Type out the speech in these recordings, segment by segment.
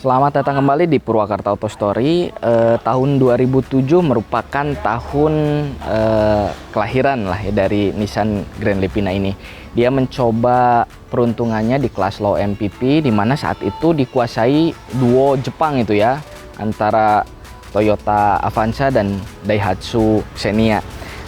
Selamat datang kembali di Purwakarta Auto Story. Tahun 2007 merupakan tahun kelahiran lah ya dari Nissan Grand Livina ini. Dia mencoba peruntungannya di kelas low MPV, di mana saat itu dikuasai duo Jepang itu ya, antara Toyota Avanza dan Daihatsu Xenia.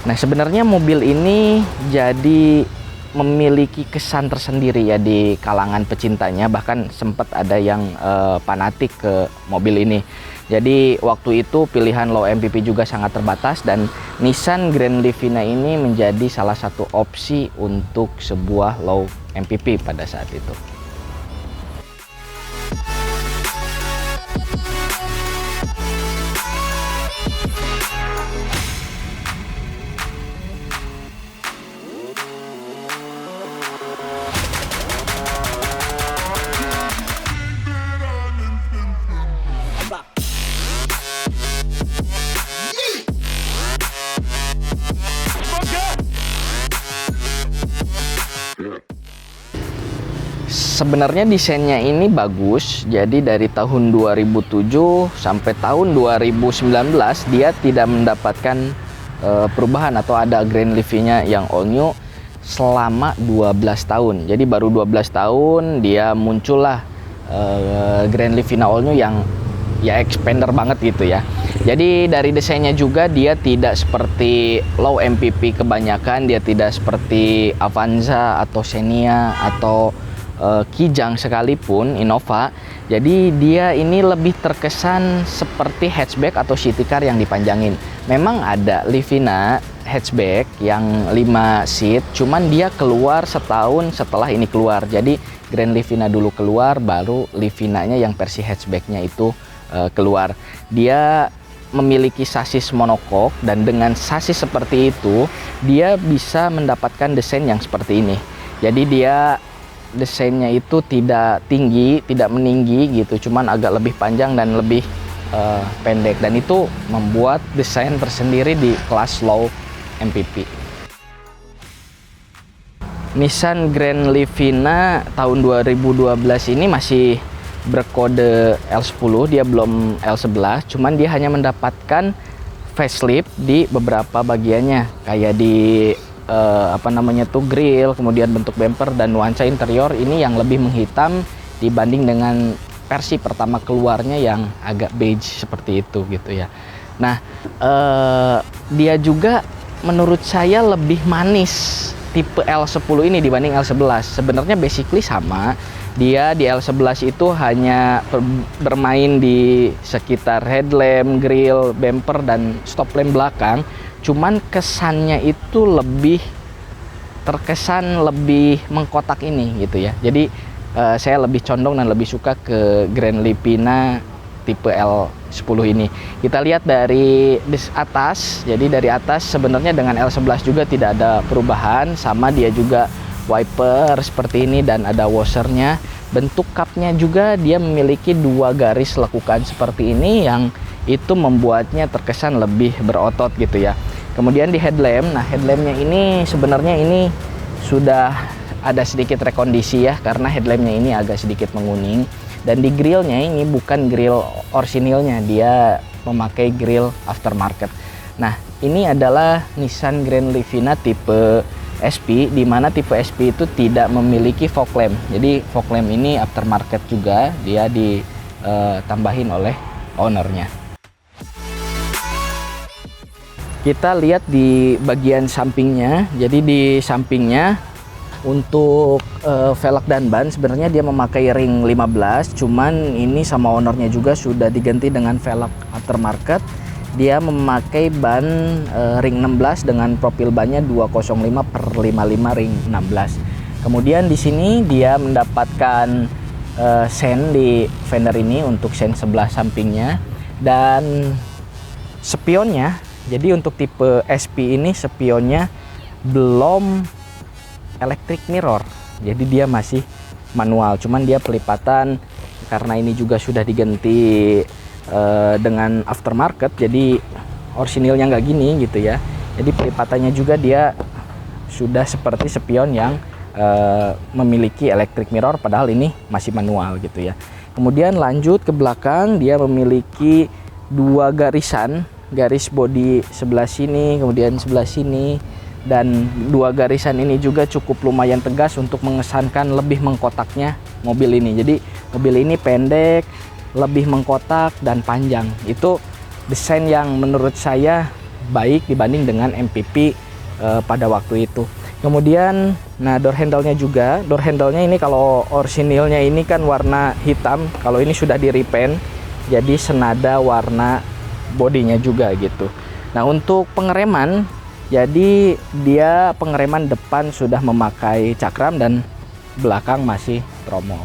Nah, sebenarnya mobil ini jadi memiliki kesan tersendiri ya di kalangan pecintanya, bahkan sempat ada yang fanatik ke mobil ini. Jadi waktu itu pilihan low MPV juga sangat terbatas dan Nissan Grand Livina ini menjadi salah satu opsi untuk sebuah low MPV pada saat itu. Sebenarnya desainnya ini bagus, jadi dari tahun 2007 sampai tahun 2019 dia tidak mendapatkan perubahan atau ada Grand Livina yang all new selama 12 tahun. Jadi baru 12 tahun dia muncullah Grand Livina all new yang ya expander banget gitu ya. Jadi dari desainnya juga dia tidak seperti low MPV kebanyakan, dia tidak seperti Avanza atau Xenia atau Kijang sekalipun Innova. Jadi dia ini lebih terkesan seperti hatchback atau city car yang dipanjangin. Memang ada Livina hatchback yang 5 seat, cuman dia keluar setahun setelah ini keluar. Jadi Grand Livina dulu keluar, baru Livinanya yang versi hatchbacknya itu keluar. Dia memiliki sasis monokok dan dengan sasis seperti itu dia bisa mendapatkan desain yang seperti ini. Jadi dia desainnya itu tidak tinggi, tidak meninggi gitu, cuman agak lebih panjang dan lebih pendek, dan itu membuat desain tersendiri di kelas low MPV. Nissan Grand Livina tahun 2012 ini masih berkode L10, dia belum L11, cuman dia hanya mendapatkan facelift di beberapa bagiannya, kayak di grill, kemudian bentuk bumper dan nuansa interior ini yang lebih menghitam dibanding dengan versi pertama keluarnya yang agak beige seperti itu gitu ya. Nah, dia juga menurut saya lebih manis tipe L10 ini dibanding L11. Sebenarnya basically sama. Dia di L11 itu hanya bermain di sekitar headlamp, grill, bumper dan stop lamp belakang. Cuman kesannya itu lebih terkesan lebih mengkotak ini gitu ya. Jadi saya lebih condong dan lebih suka ke Grand Livina tipe L10 ini. Kita lihat dari atas. Jadi dari atas sebenarnya dengan L11 juga tidak ada perubahan, sama dia juga wiper seperti ini dan ada washernya. Bentuk cupnya juga dia memiliki 2 garis lekukan seperti ini yang itu membuatnya terkesan lebih berotot gitu ya. Kemudian di headlamp, nah headlampnya ini sebenarnya ini sudah ada sedikit rekondisi ya, karena headlampnya ini agak sedikit menguning. Dan di grillnya ini bukan grill orisinilnya, dia memakai grill aftermarket. Nah, ini adalah Nissan Grand Livina tipe SP, di mana tipe SP itu tidak memiliki fog lamp. Jadi fog lamp ini aftermarket juga, dia ditambahin oleh ownernya. Kita lihat di bagian sampingnya. Jadi di sampingnya untuk velg dan ban sebenarnya dia memakai ring 15, cuman ini sama ownernya juga sudah diganti dengan velg aftermarket. Dia memakai ban ring 16 dengan profil bannya 205/55 ring 16. Kemudian di sini dia mendapatkan sen di fender ini untuk sen sebelah sampingnya, dan spionnya. Jadi untuk tipe SP ini spionnya belum electric mirror, jadi dia masih manual, cuman dia pelipatan karena ini juga sudah diganti dengan aftermarket, jadi orisinilnya nggak gini gitu ya. Jadi pelipatannya juga dia sudah seperti spion yang memiliki electric mirror, padahal ini masih manual gitu ya. Kemudian lanjut ke belakang, dia memiliki dua garis bodi sebelah sini, kemudian sebelah sini, dan dua garisan ini juga cukup lumayan tegas untuk mengesankan lebih mengkotaknya mobil ini. Jadi mobil ini pendek, lebih mengkotak dan panjang. Itu desain yang menurut saya baik dibanding dengan MPV pada waktu itu. Kemudian door handle-nya juga, door handle-nya ini kalau orisinilnya ini kan warna hitam, kalau ini sudah di repaint jadi senada warna bodinya juga gitu. Nah, untuk pengereman, jadi dia pengereman depan sudah memakai cakram dan belakang masih tromol.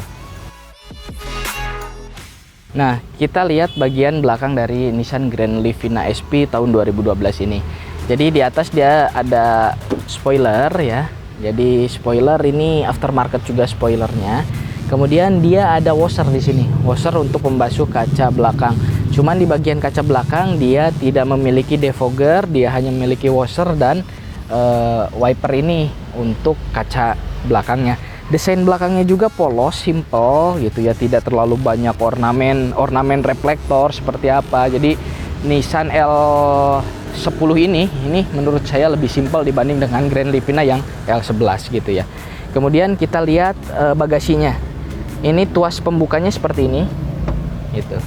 Nah, kita lihat bagian belakang dari Nissan Grand Livina SP tahun 2012 ini. Jadi di atas dia ada spoiler ya. Jadi spoiler ini aftermarket juga spoilernya. Kemudian dia ada washer di sini, washer untuk membasuh kaca belakang. Cuman di bagian kaca belakang dia tidak memiliki defogger, dia hanya memiliki washer dan wiper ini untuk kaca belakangnya. Desain belakangnya juga polos, simple gitu ya, tidak terlalu banyak ornamen reflektor seperti apa. Jadi Nissan L10 ini menurut saya lebih simpel dibanding dengan Grand Livina yang L11 gitu ya. Kemudian kita lihat bagasinya. Ini tuas pembukanya seperti ini gitu.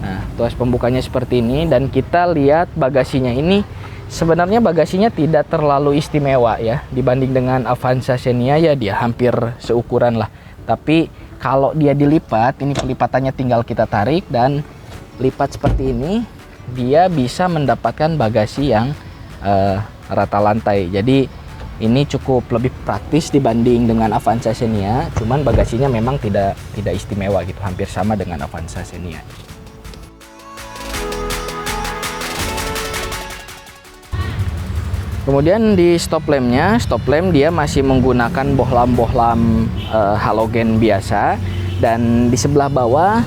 Nah, tuas pembukanya seperti ini, dan kita lihat bagasinya ini sebenarnya bagasinya tidak terlalu istimewa ya dibanding dengan Avanza Xenia, ya dia hampir seukuran lah. Tapi kalau dia dilipat, ini pelipatannya tinggal kita tarik dan lipat seperti ini, dia bisa mendapatkan bagasi yang rata lantai. Jadi ini cukup lebih praktis dibanding dengan Avanza Xenia, cuman bagasinya memang tidak istimewa gitu, hampir sama dengan Avanza Xenia. Kemudian di stop lamp dia masih menggunakan bohlam halogen biasa, dan di sebelah bawah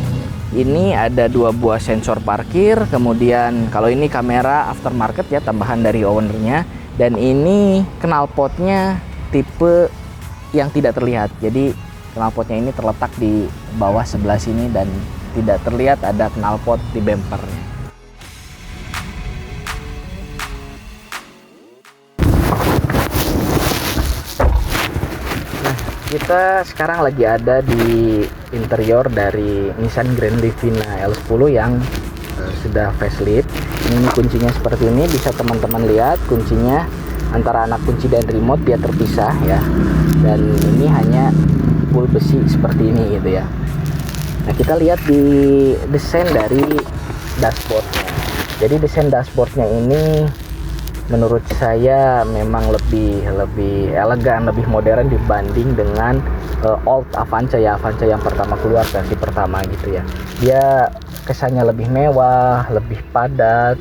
ini ada dua buah sensor parkir. Kemudian kalau ini kamera aftermarket ya, tambahan dari ownernya, dan ini knalpotnya tipe yang tidak terlihat. Jadi knalpotnya ini terletak di bawah sebelah sini dan tidak terlihat ada knalpot di bempernya. Kita sekarang lagi ada di interior dari Nissan Grand Livina L10 yang sudah facelift. Ini kuncinya seperti ini, bisa teman-teman lihat kuncinya antara anak kunci dan remote dia terpisah ya. Dan ini hanya full besi seperti ini gitu ya. Nah, kita lihat di desain dari dashboardnya. Jadi desain dashboardnya ini menurut saya memang lebih elegan, lebih modern dibanding dengan old Avanza ya, Avanza yang pertama keluar, versi pertama gitu ya. Dia kesannya lebih mewah, lebih padat.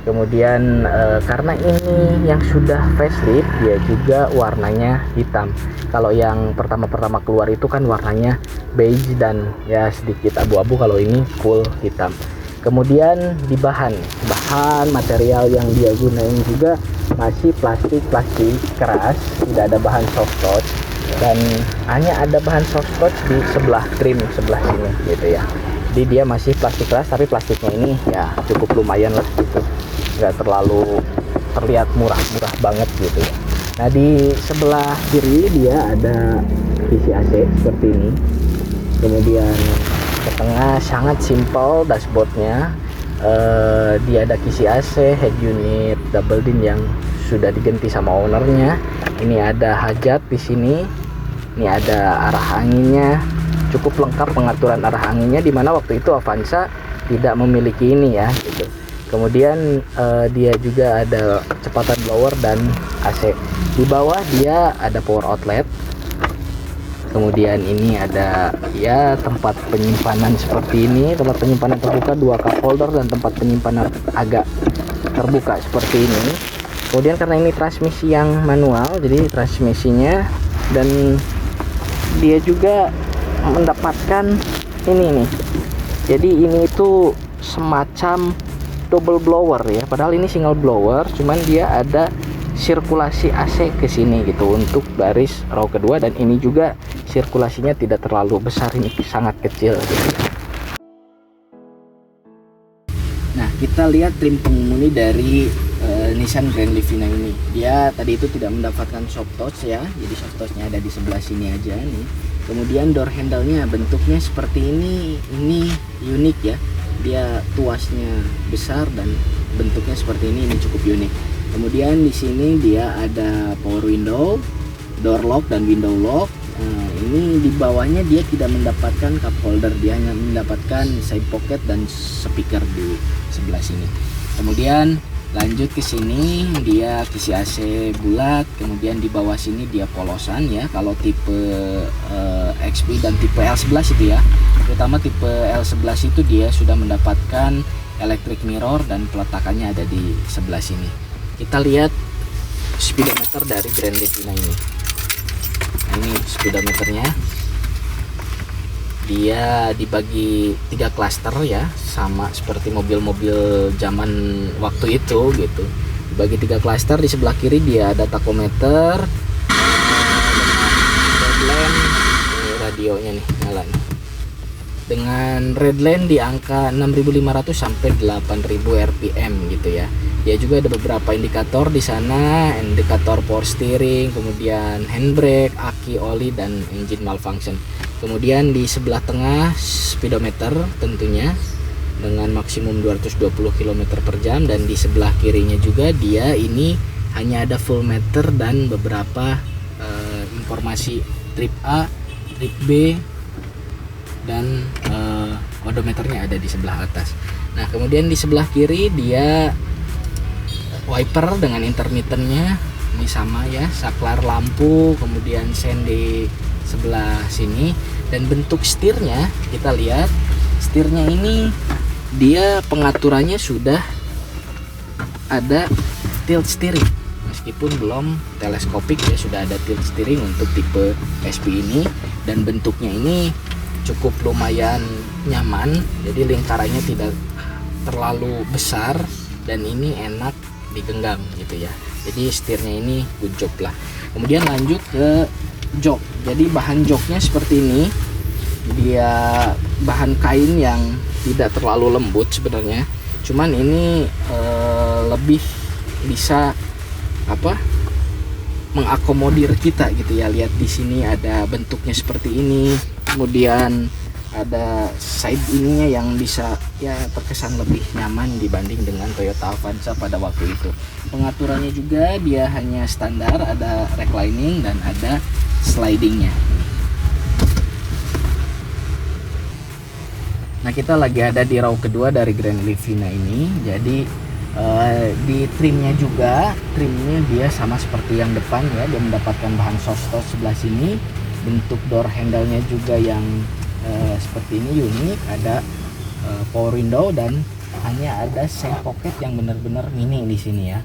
Kemudian karena ini yang sudah facelift, dia juga warnanya hitam. Kalau yang pertama keluar itu kan warnanya beige dan ya sedikit abu-abu, kalau ini full hitam. Kemudian di bahan material yang dia gunain juga masih plastik keras, tidak ada bahan soft touch, dan hanya ada bahan soft touch di sebelah trim sebelah sini gitu ya. Jadi dia masih plastik keras, tapi plastiknya ini ya cukup lumayan lah gitu, nggak terlalu terlihat murah banget gitu ya. Nah, di sebelah kiri dia ada PC AC seperti ini. Kemudian ke tengah sangat simpel dashboardnya. Dia ada kisi AC, head unit double din yang sudah diganti sama ownernya. Ini ada hajat di sini. Ini ada arah anginnya, cukup lengkap pengaturan arah anginnya, dimana waktu itu Avanza tidak memiliki ini ya gitu. Kemudian dia juga ada kecepatan blower dan AC. Di bawah dia ada power outlet. Kemudian ini ada ya tempat penyimpanan seperti ini, tempat penyimpanan terbuka, 2 cup holder dan tempat penyimpanan agak terbuka seperti ini. Kemudian karena ini transmisi yang manual, jadi transmisinya, dan dia juga mendapatkan ini nih. Jadi ini itu semacam double blower ya, padahal ini single blower, cuman dia ada sirkulasi AC ke sini gitu untuk baris row kedua, dan ini juga sirkulasinya tidak terlalu besar, ini sangat kecil gitu. kita lihat trim pengemudi dari Nissan Grand Livina ini. Dia tadi itu tidak mendapatkan soft touch ya, jadi soft touchnya ada di sebelah sini aja nih. Kemudian door handle-nya bentuknya seperti ini unik ya. Dia tuasnya besar dan bentuknya seperti ini cukup unik. Kemudian di sini dia ada power window, door lock dan window lock. Ini di bawahnya dia tidak mendapatkan cup holder, dia hanya mendapatkan side pocket dan speaker di sebelah sini. Kemudian lanjut ke sini, dia kisi AC bulat. Kemudian di bawah sini dia polosan ya. Kalau tipe XP dan tipe L11 itu ya, terutama tipe L11 itu dia sudah mendapatkan electric mirror dan peletakannya ada di sebelah sini. Kita lihat speedometer dari Grand Livina ini. Ini speedometernya, dia dibagi 3 klaster ya, sama seperti mobil-mobil zaman waktu itu gitu. Dibagi 3 klaster. Di sebelah kiri dia ada tachometer, red lamp, ini radionya nih nyala nih. Dengan red lamp di angka 6.500 sampai 8.000 rpm gitu ya. Dia juga ada beberapa indikator di sana, indikator power steering, kemudian handbrake, aki, oli, dan engine malfunction. Kemudian di sebelah tengah speedometer tentunya dengan maksimum 220 km per jam, dan di sebelah kirinya juga dia ini hanya ada full meter dan beberapa informasi trip A, trip B, dan odometernya ada di sebelah atas. Nah, kemudian di sebelah kiri dia wiper dengan intermittennya ini sama ya, saklar lampu, kemudian sen di sebelah sini. Dan bentuk setirnya, kita lihat setirnya ini dia pengaturannya sudah ada tilt steering, meskipun belum teleskopik ya, sudah ada tilt steering untuk tipe SP ini. Dan bentuknya ini cukup lumayan nyaman, jadi lingkarannya tidak terlalu besar dan ini enak digenggam gitu ya. Jadi setirnya ini good job lah. Kemudian lanjut ke jok. Jadi bahan joknya seperti ini. Dia bahan kain yang tidak terlalu lembut sebenarnya. Cuman ini lebih bisa mengakomodir kita gitu ya. Lihat di sini ada bentuknya seperti ini. Kemudian ada side ininya yang bisa ya terkesan lebih nyaman dibanding dengan Toyota Avanza pada waktu itu. Pengaturannya juga dia hanya standar, ada reclining dan ada slidingnya. Nah, kita lagi ada di row kedua dari Grand Livina ini. Jadi di trimnya juga, trimnya dia sama seperti yang depan ya, dia mendapatkan bahan soft touch sebelah sini. Bentuk door handle-nya juga yang seperti ini unik, ada power window dan hanya ada side pocket yang benar-benar mini di sini ya.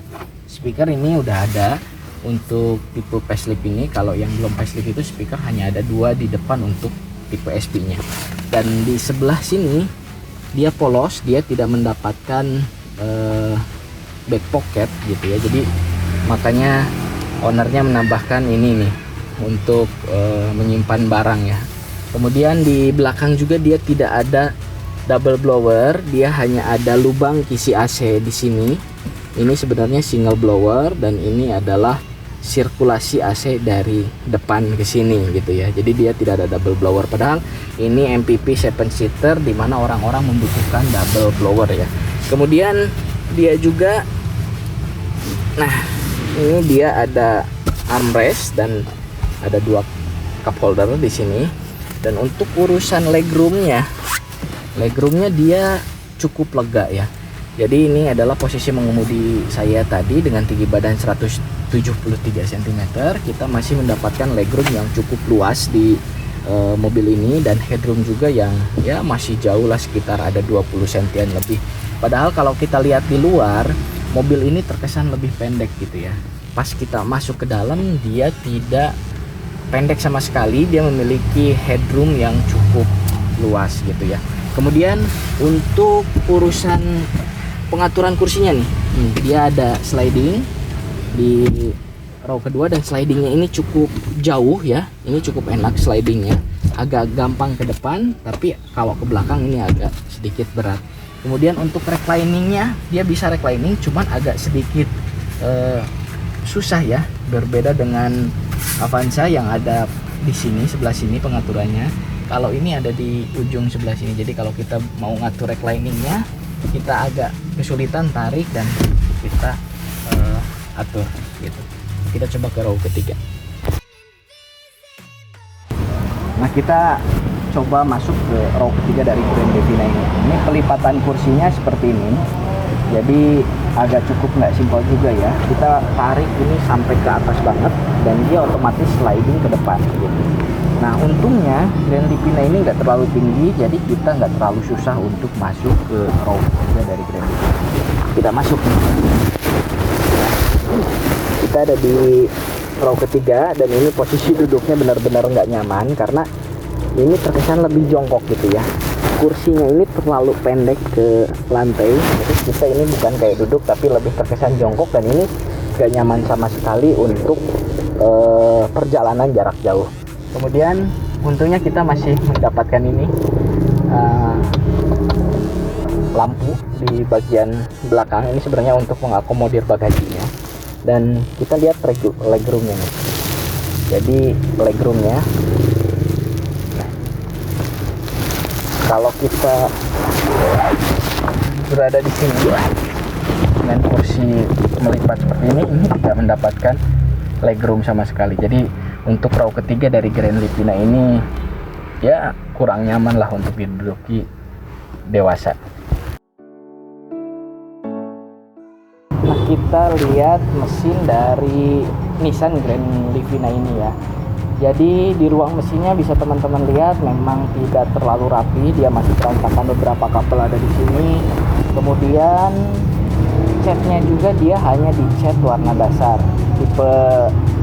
Speaker ini udah ada untuk tipe facelift ini. Kalau yang belum facelift itu speaker hanya ada 2 di depan untuk tipe SP-nya. Dan di sebelah sini dia polos, dia tidak mendapatkan back pocket gitu ya. Jadi makanya ownernya menambahkan ini nih untuk menyimpan barang ya. Kemudian di belakang juga dia tidak ada double blower, dia hanya ada lubang kisi AC di sini. Ini sebenarnya single blower dan ini adalah sirkulasi AC dari depan ke sini gitu ya. Jadi dia tidak ada double blower, padahal ini MPV 7 seater di mana orang-orang membutuhkan double blower ya. Kemudian dia juga, nah ini dia ada armrest dan ada 2 cup holder di sini. Dan untuk urusan legroomnya dia cukup lega ya. Jadi ini adalah posisi mengemudi saya tadi dengan tinggi badan 173 cm. Kita masih mendapatkan legroom yang cukup luas di mobil ini, dan headroom juga yang ya masih jauh lah, sekitar ada 20 cm lebih. Padahal kalau kita lihat di luar, mobil ini terkesan lebih pendek gitu ya. Pas kita masuk ke dalam dia tidak pendek sama sekali, dia memiliki headroom yang cukup luas gitu ya. Kemudian untuk urusan pengaturan kursinya nih, dia ada sliding di row kedua dan slidingnya ini cukup jauh ya. Ini cukup enak slidingnya, agak gampang ke depan, tapi kalau ke belakang ini agak sedikit berat. Kemudian untuk recliningnya, dia bisa reclining, cuman agak sedikit susah ya, berbeda dengan Avanza yang ada di sini, sebelah sini pengaturannya. Kalau ini ada di ujung sebelah sini, jadi kalau kita mau ngatur recliningnya, kita agak kesulitan tarik dan kita atur gitu. Kita coba ke row ketiga. Nah, kita coba masuk ke row ketiga dari Grand Livina ini. Ini pelipatan kursinya seperti ini, jadi agak cukup nggak simpel juga ya. Kita tarik ini sampai ke atas banget dan dia otomatis sliding ke depan gitu. Nah, untungnya Grand Livina ini nggak terlalu tinggi, jadi kita nggak terlalu susah untuk masuk ke row ketiga dari Grand Livina. Kita masuk nih. Nah, kita ada di row ketiga dan ini posisi duduknya benar-benar nggak nyaman karena ini terkesan lebih jongkok gitu ya. Kursinya ini terlalu pendek ke lantai, jadi kita ini bukan kayak duduk tapi lebih terkesan jongkok dan ini gak nyaman sama sekali untuk perjalanan jarak jauh. Kemudian untungnya kita masih mendapatkan ini lampu di bagian belakang. Ini sebenarnya untuk mengakomodir bagasinya. Dan kita lihat legroomnya nih. Jadi legroomnya, kalau kita berada di sini dengan kursi melipat seperti ini tidak mendapatkan legroom sama sekali. Jadi untuk row ketiga dari Grand Livina ini ya kurang nyaman lah untuk diduduki dewasa. Nah, kita lihat mesin dari Nissan Grand Livina ini ya. Jadi di ruang mesinnya bisa teman-teman lihat memang tidak terlalu rapi, dia masih berantakan, beberapa kabel ada di sini. Kemudian catnya juga dia hanya dicat warna dasar. Tipe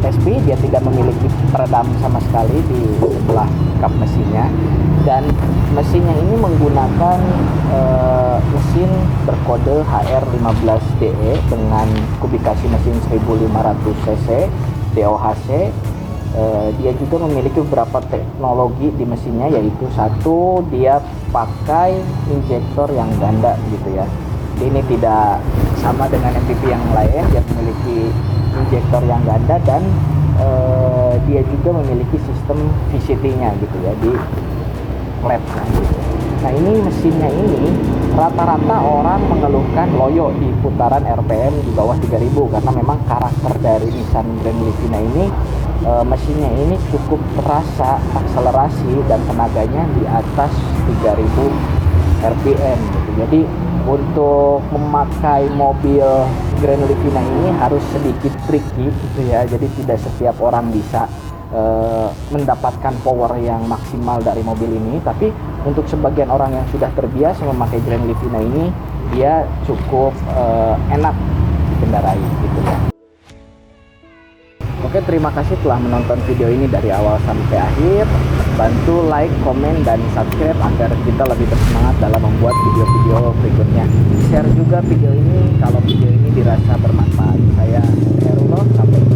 SP dia tidak memiliki peredam sama sekali di sebelah kap mesinnya. Dan mesinnya ini menggunakan mesin berkode HR15DE dengan kubikasi mesin 1500 cc DOHC. Dia juga memiliki beberapa teknologi di mesinnya, yaitu satu, dia pakai injektor yang ganda gitu ya. Ini tidak sama dengan MPV yang lain, dia memiliki injektor yang ganda dan dia juga memiliki sistem VCT-nya gitu ya di labnya gitu. Nah, ini mesinnya ini rata-rata orang mengeluhkan loyo di putaran RPM di bawah 3000 karena memang karakter dari Nissan Grand Livina ini mesinnya ini cukup terasa akselerasi dan tenaganya di atas 3000 RPM gitu. Jadi untuk memakai mobil Grand Livina ini harus sedikit tricky gitu ya. Jadi tidak setiap orang bisa mendapatkan power yang maksimal dari mobil ini, tapi untuk sebagian orang yang sudah terbiasa memakai Grand Livina ini, dia cukup enak dikendarai gitu ya. Oke, terima kasih telah menonton video ini dari awal sampai akhir. Bantu like, komen, dan subscribe agar kita lebih bersemangat dalam membuat video-video berikutnya. Share juga video ini kalau video ini dirasa bermanfaat. Saya Herullah, sampai jumpa.